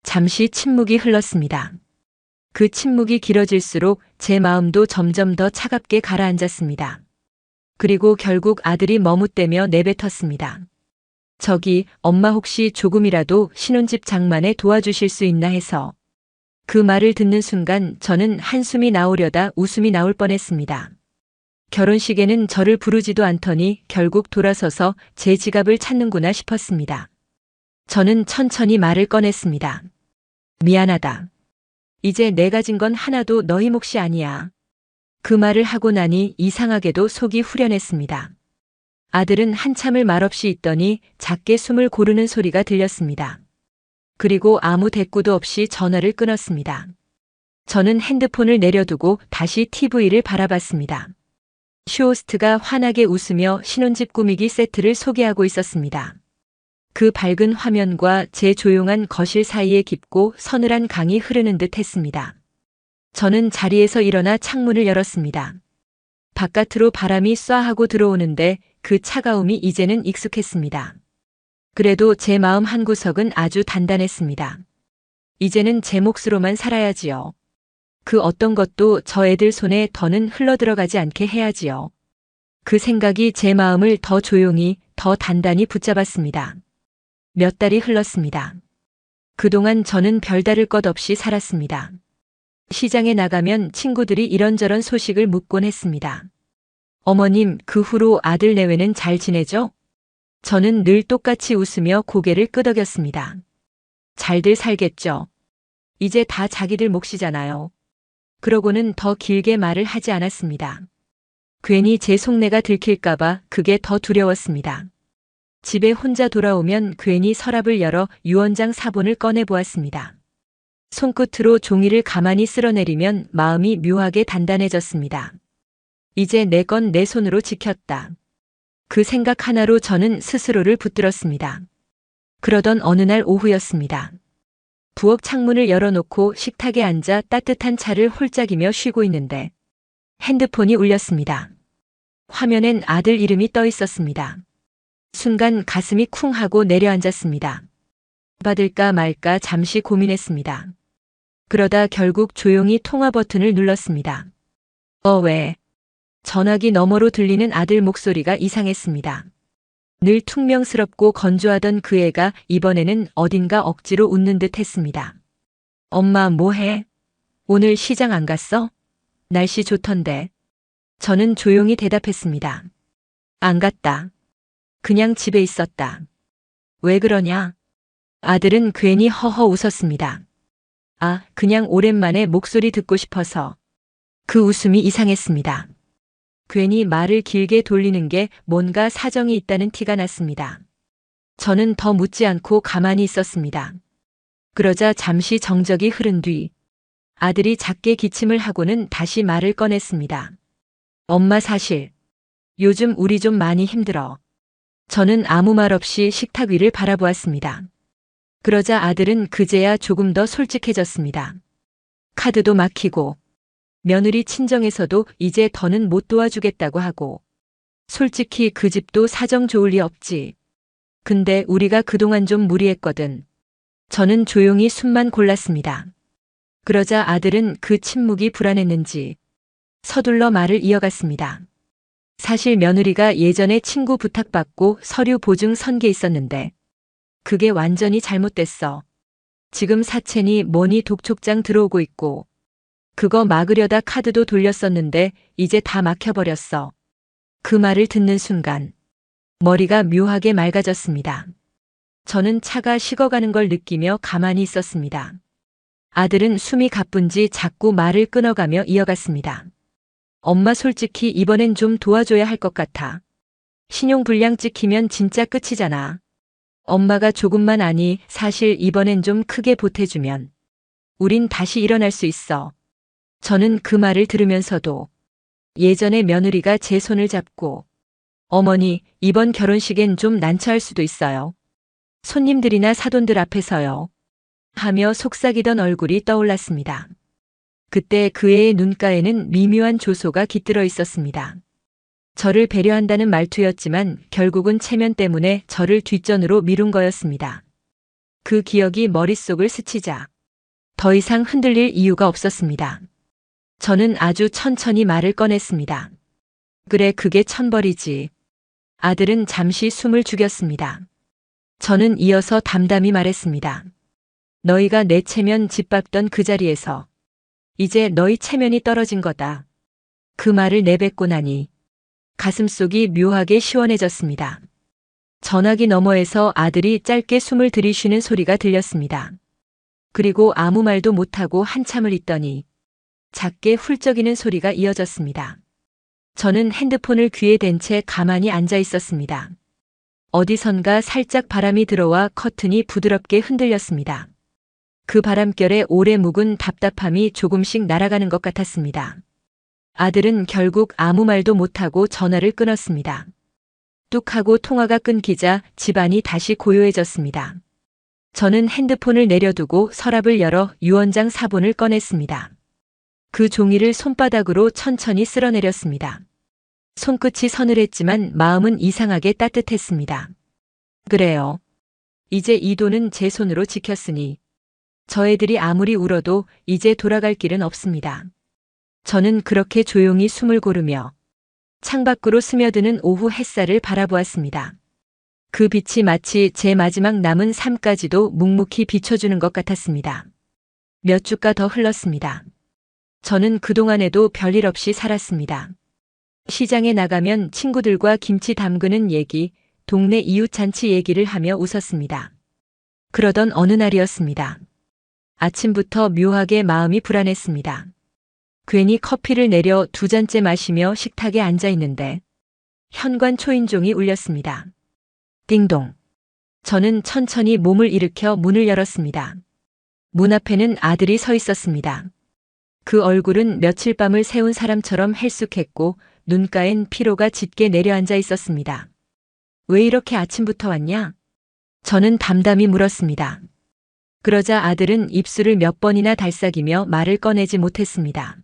Speaker 1: 잠시 침묵이 흘렀습니다. 그 침묵이 길어질수록 제 마음도 점점 더 차갑게 가라앉았습니다. 그리고 결국 아들이 머뭇대며 내뱉었습니다. 저기, 엄마 혹시 조금이라도 신혼집 장만에 도와주실 수 있나 해서. 그 말을 듣는 순간 저는 한숨이 나오려다 웃음이 나올 뻔했습니다. 결혼식에는 저를 부르지도 않더니 결국 돌아서서 제 지갑을 찾는구나 싶었습니다. 저는 천천히 말을 꺼냈습니다. 미안하다. 이제 내가 진 건 하나도 너희 몫이 아니야. 그 말을 하고 나니 이상하게도 속이 후련했습니다. 아들은 한참을 말없이 있더니 작게 숨을 고르는 소리가 들렸습니다. 그리고 아무 대꾸도 없이 전화를 끊었습니다. 저는 핸드폰을 내려두고 다시 TV를 바라봤습니다. 쇼호스트가 환하게 웃으며 신혼집 꾸미기 세트를 소개하고 있었습니다. 그 밝은 화면과 제 조용한 거실 사이에 깊고 서늘한 강이 흐르는 듯 했습니다. 저는 자리에서 일어나 창문을 열었습니다. 바깥으로 바람이 쏴하고 들어오는데 그 차가움이 이제는 익숙했습니다. 그래도 제 마음 한구석은 아주 단단했습니다. 이제는 제 몫으로만 살아야지요. 그 어떤 것도 저 애들 손에 더는 흘러들어가지 않게 해야지요. 그 생각이 제 마음을 더 조용히, 더 단단히 붙잡았습니다. 몇 달이 흘렀습니다. 그동안 저는 별다를 것 없이 살았습니다. 시장에 나가면 친구들이 이런저런 소식을 묻곤 했습니다. 어머님, 그 후로 아들 내외는 잘 지내죠? 저는 늘 똑같이 웃으며 고개를 끄덕였습니다. 잘들 살겠죠. 이제 다 자기들 몫이잖아요. 그러고는 더 길게 말을 하지 않았습니다. 괜히 제 속내가 들킬까봐 그게 더 두려웠습니다. 집에 혼자 돌아오면 괜히 서랍을 열어 유언장 사본을 꺼내보았습니다. 손끝으로 종이를 가만히 쓸어내리면 마음이 묘하게 단단해졌습니다. 이제 내 건 내 손으로 지켰다. 그 생각 하나로 저는 스스로를 붙들었습니다. 그러던 어느 날 오후였습니다. 부엌 창문을 열어놓고 식탁에 앉아 따뜻한 차를 홀짝이며 쉬고 있는데 핸드폰이 울렸습니다. 화면엔 아들 이름이 떠 있었습니다. 순간 가슴이 쿵 하고 내려앉았습니다. 받을까 말까 잠시 고민했습니다. 그러다 결국 조용히 통화 버튼을 눌렀습니다. 왜? 전화기 너머로 들리는 아들 목소리가 이상했습니다. 늘 퉁명스럽고 건조하던 그 애가 이번에는 어딘가 억지로 웃는 듯 했습니다. 엄마 뭐해? 오늘 시장 안 갔어? 날씨 좋던데. 저는 조용히 대답했습니다. 안 갔다. 그냥 집에 있었다. 왜 그러냐? 아들은 괜히 허허 웃었습니다. 그냥 오랜만에 목소리 듣고 싶어서. 그 웃음이 이상했습니다. 괜히 말을 길게 돌리는 게 뭔가 사정이 있다는 티가 났습니다. 저는 더 묻지 않고 가만히 있었습니다. 그러자 잠시 정적이 흐른 뒤 아들이 작게 기침을 하고는 다시 말을 꺼냈습니다. 엄마 사실 요즘 우리 좀 많이 힘들어. 저는 아무 말 없이 식탁 위를 바라보았습니다. 그러자 아들은 그제야 조금 더 솔직해졌습니다. 카드도 막히고 며느리 친정에서도 이제 더는 못 도와주겠다고 하고 솔직히 그 집도 사정 좋을 리 없지. 근데 우리가 그동안 좀 무리했거든. 저는 조용히 숨만 골랐습니다. 그러자 아들은 그 침묵이 불안했는지 서둘러 말을 이어갔습니다. 사실 며느리가 예전에 친구 부탁받고 서류 보증 선 게 있었는데 그게 완전히 잘못됐어. 지금 사채니 뭐니 독촉장 들어오고 있고 그거 막으려다 카드도 돌렸었는데 이제 다 막혀버렸어. 그 말을 듣는 순간 머리가 묘하게 맑아졌습니다. 저는 차가 식어가는 걸 느끼며 가만히 있었습니다. 아들은 숨이 가쁜지 자꾸 말을 끊어가며 이어갔습니다. 엄마 솔직히 이번엔 좀 도와줘야 할 것 같아. 신용불량 찍히면 진짜 끝이잖아. 엄마가 조금만 아니 사실 이번엔 좀 크게 보태주면 우린 다시 일어날 수 있어. 저는 그 말을 들으면서도 예전에 며느리가 제 손을 잡고 어머니 이번 결혼식엔 좀 난처할 수도 있어요. 손님들이나 사돈들 앞에서요. 하며 속삭이던 얼굴이 떠올랐습니다. 그때 그 애의 눈가에는 미묘한 조소가 깃들어 있었습니다. 저를 배려한다는 말투였지만 결국은 체면 때문에 저를 뒷전으로 미룬 거였습니다. 그 기억이 머릿속을 스치자 더 이상 흔들릴 이유가 없었습니다. 저는 아주 천천히 말을 꺼냈습니다. 그래, 그게 천벌이지. 아들은 잠시 숨을 죽였습니다. 저는 이어서 담담히 말했습니다. 너희가 내 체면 짓밟던 그 자리에서 이제 너희 체면이 떨어진 거다. 그 말을 내뱉고 나니 가슴속이 묘하게 시원해졌습니다. 전화기 너머에서 아들이 짧게 숨을 들이쉬는 소리가 들렸습니다. 그리고 아무 말도 못하고 한참을 있더니 작게 훌쩍이는 소리가 이어졌습니다. 저는 핸드폰을 귀에 댄 채 가만히 앉아 있었습니다. 어디선가 살짝 바람이 들어와 커튼이 부드럽게 흔들렸습니다. 그 바람결에 오래 묵은 답답함이 조금씩 날아가는 것 같았습니다. 아들은 결국 아무 말도 못하고 전화를 끊었습니다. 뚝 하고 통화가 끊기자 집안이 다시 고요해졌습니다. 저는 핸드폰을 내려두고 서랍을 열어 유언장 사본을 꺼냈습니다. 그 종이를 손바닥으로 천천히 쓸어내렸습니다. 손끝이 서늘했지만 마음은 이상하게 따뜻했습니다. 그래요. 이제 이 돈은 제 손으로 지켰으니 저 애들이 아무리 울어도 이제 돌아갈 길은 없습니다. 저는 그렇게 조용히 숨을 고르며 창밖으로 스며드는 오후 햇살을 바라보았습니다. 그 빛이 마치 제 마지막 남은 삶까지도 묵묵히 비춰주는 것 같았습니다. 몇 주가 더 흘렀습니다. 저는 그동안에도 별일 없이 살았습니다. 시장에 나가면 친구들과 김치 담그는 얘기, 동네 이웃잔치 얘기를 하며 웃었습니다. 그러던 어느 날이었습니다. 아침부터 묘하게 마음이 불안했습니다. 괜히 커피를 내려 2잔째 마시며 식탁에 앉아 있는데 현관 초인종이 울렸습니다. 띵동. 저는 천천히 몸을 일으켜 문을 열었습니다. 문 앞에는 아들이 서 있었습니다. 그 얼굴은 며칠 밤을 새운 사람처럼 헬쑥했고 눈가엔 피로가 짙게 내려앉아 있었습니다. 왜 이렇게 아침부터 왔냐? 저는 담담히 물었습니다. 그러자 아들은 입술을 몇 번이나 달싹이며 말을 꺼내지 못했습니다.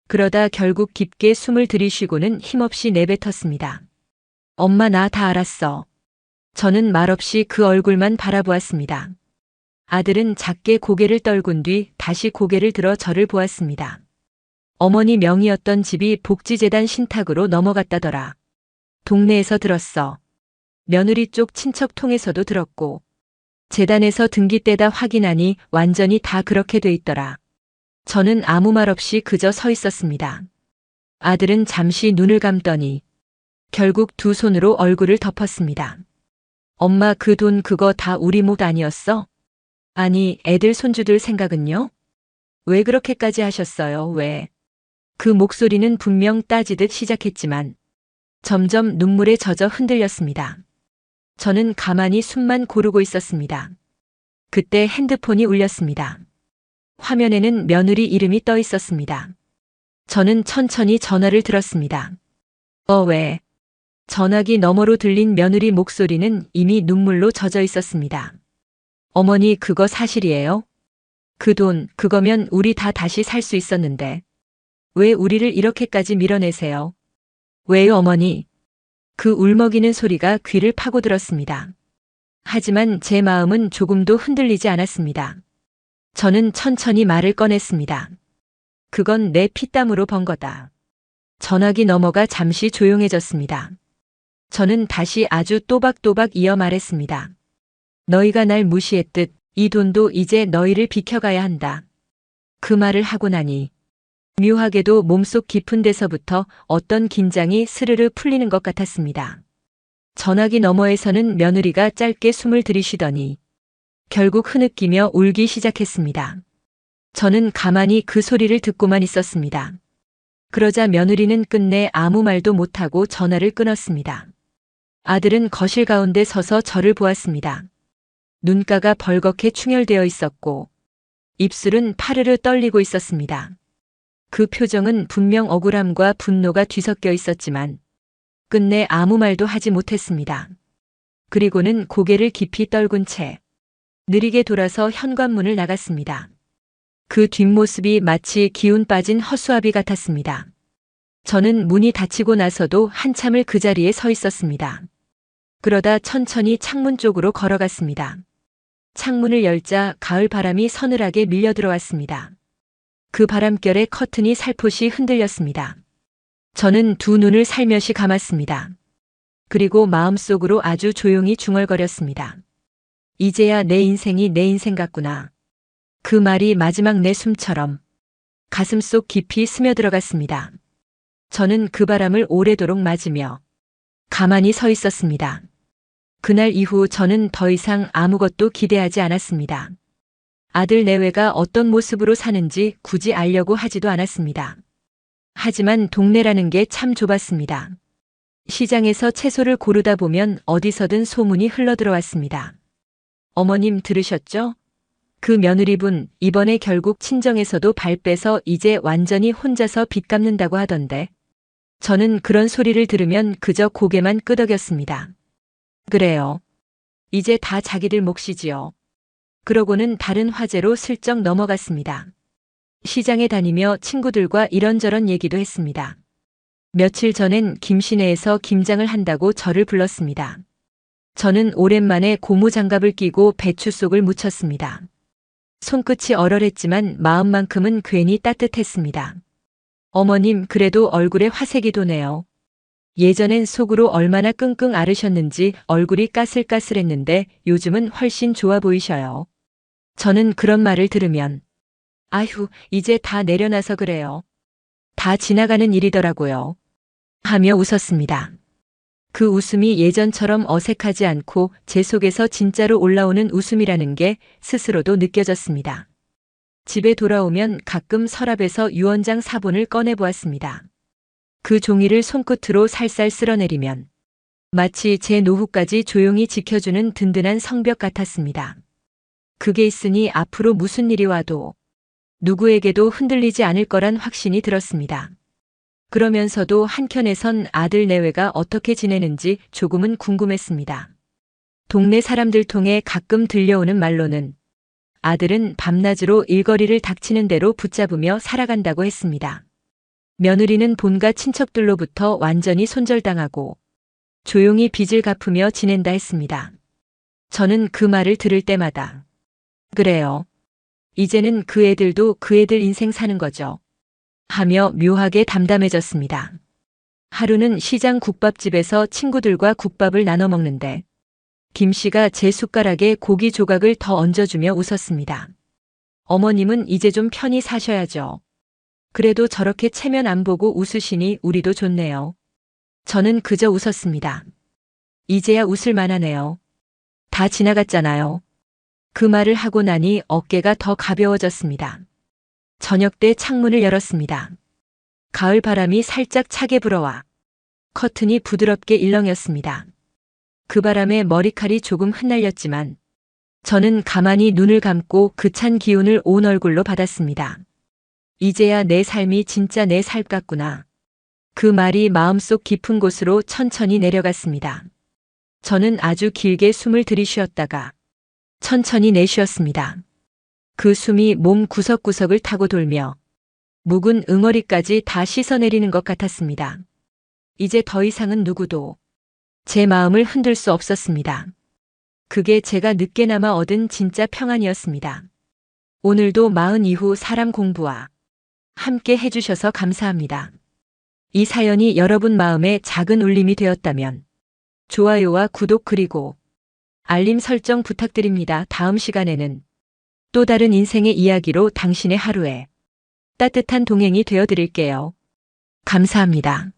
Speaker 1: 그러다 결국 깊게 숨을 들이쉬고는 힘없이 내뱉었습니다. 엄마, 나 다 알았어. 저는 말없이 그 얼굴만 바라보았습니다. 아들은 작게 고개를 떨군 뒤 다시 고개를 들어 저를 보았습니다. 어머니 명의였던 집이 복지재단 신탁으로 넘어갔다더라. 동네에서 들었어. 며느리 쪽 친척 통해서도 들었고 재단에서 등기 떼다 확인하니 완전히 다 그렇게 돼 있더라. 저는 아무 말 없이 그저 서 있었습니다. 아들은 잠시 눈을 감더니 결국 두 손으로 얼굴을 덮었습니다. 엄마, 그 돈 그거 다 우리 몫 아니었어? 아니, 애들 손주들 생각은요? 왜 그렇게까지 하셨어요, 왜? 그 목소리는 분명 따지듯 시작했지만 점점 눈물에 젖어 흔들렸습니다. 저는 가만히 숨만 고르고 있었습니다. 그때 핸드폰이 울렸습니다. 화면에는 며느리 이름이 떠 있었습니다. 저는 천천히 전화를 들었습니다. 왜? 전화기 너머로 들린 며느리 목소리는 이미 눈물로 젖어 있었습니다. 어머니, 그거 사실이에요? 그 돈, 그거면 우리 다 다시 살 수 있었는데 왜 우리를 이렇게까지 밀어내세요? 왜요, 어머니? 그 울먹이는 소리가 귀를 파고들었습니다. 하지만 제 마음은 조금도 흔들리지 않았습니다. 저는 천천히 말을 꺼냈습니다. 그건 내 피땀으로 번 거다. 전화기 너머가 잠시 조용해졌습니다. 저는 다시 아주 또박또박 이어 말했습니다. 너희가 날 무시했듯 이 돈도 이제 너희를 비켜가야 한다. 그 말을 하고 나니 묘하게도 몸속 깊은 데서부터 어떤 긴장이 스르르 풀리는 것 같았습니다. 전화기 너머에서는 며느리가 짧게 숨을 들이쉬더니 결국 흐느끼며 울기 시작했습니다. 저는 가만히 그 소리를 듣고만 있었습니다. 그러자 며느리는 끝내 아무 말도 못하고 전화를 끊었습니다. 아들은 거실 가운데 서서 저를 보았습니다. 눈가가 벌겋게 충혈되어 있었고 입술은 파르르 떨리고 있었습니다. 그 표정은 분명 억울함과 분노가 뒤섞여 있었지만 끝내 아무 말도 하지 못했습니다. 그리고는 고개를 깊이 떨군 채 느리게 돌아서 현관문을 나갔습니다. 그 뒷모습이 마치 기운 빠진 허수아비 같았습니다. 저는 문이 닫히고 나서도 한참을 그 자리에 서 있었습니다. 그러다 천천히 창문 쪽으로 걸어갔습니다. 창문을 열자 가을 바람이 서늘하게 밀려 들어왔습니다. 그 바람결에 커튼이 살포시 흔들렸습니다. 저는 두 눈을 살며시 감았습니다. 그리고 마음속으로 아주 조용히 중얼거렸습니다. 이제야 내 인생이 내 인생 같구나. 그 말이 마지막 내 숨처럼 가슴속 깊이 스며들어갔습니다. 저는 그 바람을 오래도록 맞으며 가만히 서 있었습니다. 그날 이후 저는 더 이상 아무것도 기대하지 않았습니다. 아들 내외가 어떤 모습으로 사는지 굳이 알려고 하지도 않았습니다. 하지만 동네라는 게 참 좁았습니다. 시장에서 채소를 고르다 보면 어디서든 소문이 흘러들어왔습니다. 어머님 들으셨죠? 그 며느리분 이번에 결국 친정에서도 발 빼서 이제 완전히 혼자서 빚 갚는다고 하던데. 저는 그런 소리를 들으면 그저 고개만 끄덕였습니다. 그래요. 이제 다 자기들 몫이지요. 그러고는 다른 화제로 슬쩍 넘어갔습니다. 시장에 다니며 친구들과 이런저런 얘기도 했습니다. 며칠 전엔 김시내에서 김장을 한다고 저를 불렀습니다. 저는 오랜만에 고무장갑을 끼고 배추 속을 묻혔습니다. 손끝이 얼얼했지만 마음만큼은 괜히 따뜻했습니다. 어머님 그래도 얼굴에 화색이 도네요. 예전엔 속으로 얼마나 끙끙 앓으셨는지 얼굴이 까슬까슬했는데 요즘은 훨씬 좋아 보이셔요. 저는 그런 말을 들으면 아휴 이제 다 내려놔서 그래요. 다 지나가는 일이더라고요. 하며 웃었습니다. 그 웃음이 예전처럼 어색하지 않고 제 속에서 진짜로 올라오는 웃음이라는 게 스스로도 느껴졌습니다. 집에 돌아오면 가끔 서랍에서 유언장 사본을 꺼내보았습니다. 그 종이를 손끝으로 살살 쓸어내리면 마치 제 노후까지 조용히 지켜주는 든든한 성벽 같았습니다. 그게 있으니 앞으로 무슨 일이 와도 누구에게도 흔들리지 않을 거란 확신이 들었습니다. 그러면서도 한켠에선 아들 내외가 어떻게 지내는지 조금은 궁금했습니다. 동네 사람들 통해 가끔 들려오는 말로는 아들은 밤낮으로 일거리를 닥치는 대로 붙잡으며 살아간다고 했습니다. 며느리는 본가 친척들로부터 완전히 손절당하고 조용히 빚을 갚으며 지낸다 했습니다. 저는 그 말을 들을 때마다 그래요. 이제는 그 애들도 그 애들 인생 사는 거죠. 하며 묘하게 담담해졌습니다. 하루는 시장 국밥집에서 친구들과 국밥을 나눠 먹는데 김 씨가 제 숟가락에 고기 조각을 더 얹어주며 웃었습니다. 어머님은 이제 좀 편히 사셔야죠. 그래도 저렇게 체면 안 보고 웃으시니 우리도 좋네요. 저는 그저 웃었습니다. 이제야 웃을 만하네요. 다 지나갔잖아요. 그 말을 하고 나니 어깨가 더 가벼워졌습니다. 저녁 때 창문을 열었습니다. 가을 바람이 살짝 차게 불어와 커튼이 부드럽게 일렁였습니다. 그 바람에 머리칼이 조금 흩날렸지만 저는 가만히 눈을 감고 그 찬 기운을 온 얼굴로 받았습니다. 이제야 내 삶이 진짜 내 삶 같구나. 그 말이 마음속 깊은 곳으로 천천히 내려갔습니다. 저는 아주 길게 숨을 들이쉬었다가 천천히 내쉬었습니다. 그 숨이 몸 구석구석을 타고 돌며 묵은 응어리까지 다 씻어내리는 것 같았습니다. 이제 더 이상은 누구도 제 마음을 흔들 수 없었습니다. 그게 제가 늦게나마 얻은 진짜 평안이었습니다. 오늘도 마흔 이후 사람 공부와 함께 해주셔서 감사합니다. 이 사연이 여러분 마음에 작은 울림이 되었다면 좋아요와 구독 그리고 알림 설정 부탁드립니다. 다음 시간에는 또 다른 인생의 이야기로 당신의 하루에 따뜻한 동행이 되어 드릴게요. 감사합니다.